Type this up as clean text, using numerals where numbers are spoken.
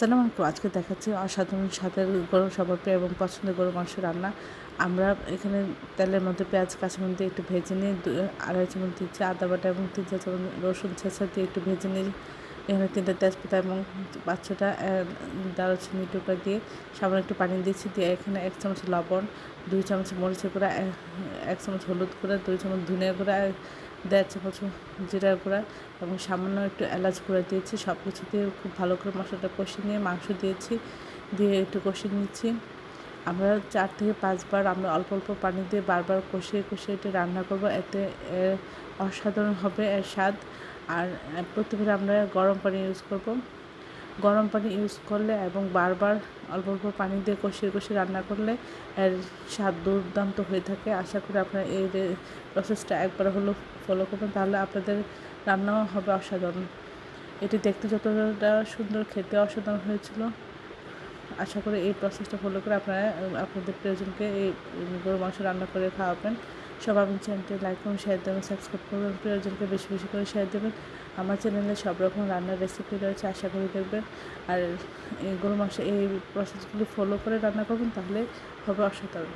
আসসালামু আলাইকুম। আজকে দেখাচ্ছি অসাধারণ স্বাদের গরু সবার প্রিয় এবং পছন্দের গরুর মাংস রান্না। আমরা এখানে তেলের মধ্যে পেঁয়াজ কাঁচামরিচ দিয়ে একটু ভেজে নিয়ে 2-2.5 চামচ দিচ্ছি আদা বাটা এবং 3-4 চামচ রসুন ছেঁচা দিয়ে একটু ভেজে নিই। এখানে 3টা তেজপাতা এবং 5-6টা দারুচিনি টুকরা দিয়ে সামান্য একটু পানি দিচ্ছি, দিয়ে এখানে 1 চামচ লবণ, 2 চামচ মরিচের গুঁড়া, 1 চামচ হলুদ গুঁড়া, 2 চামচ ধনিয়া গুঁড়া, 1.5 চামচ জিরার গুঁড়া এবং সামান্য একটু এলাচ গুঁড়া দিয়েছি। সব কিছু দিয়ে খুব ভালো করে মশলাটা কষিয়ে নিয়ে মাংস দিয়েছি, দিয়ে একটু কষিয়ে নিচ্ছি। আমরা 4 থেকে 5 বার আমরা অল্প অল্প পানি দিয়ে বারবার কষিয়ে কষিয়ে এটা রান্না করব, এতে অসাধারণ হবে এর স্বাদ। আর প্রথমে আমরা গরম পানি ইউজ করব। গরম পানি ইউজ করলে এবং বারবার অল্প অল্প পানি দিয়ে কষিয়ে কষিয়ে রান্না করলে এর স্বাদ দুর্দান্ত হয়ে থাকে। আশা করি আপনারা এই প্রসেসটা একবার হলেও ফলো করবেন, তাহলে আপনাদের রান্নাও হবে অসাধারণ। এটি দেখতে যতটা সুন্দর, খেতে অসাধারণ হয়েছিল। আশা করি এই প্রসেসটা ফলো করে আপনারা আপনাদের প্রিয়জনকে এই গরুর মাংস রান্না করে খাওয়াবেন। সবাই আমার চ্যানেলটি লাইক করুন, শেয়ার দেবেন, সাবস্ক্রাইব করবেন, প্রিয়জনকে বেশি বেশি করে শেয়ার দেবেন। আমার চ্যানেলে সব রকম রান্নার রেসিপি রয়েছে, আশা করি দেখবেন। আর এই গরুর মাংস এই প্রসেসগুলি ফলো করে রান্না করবেন, তাহলে হবে অসাধারণ।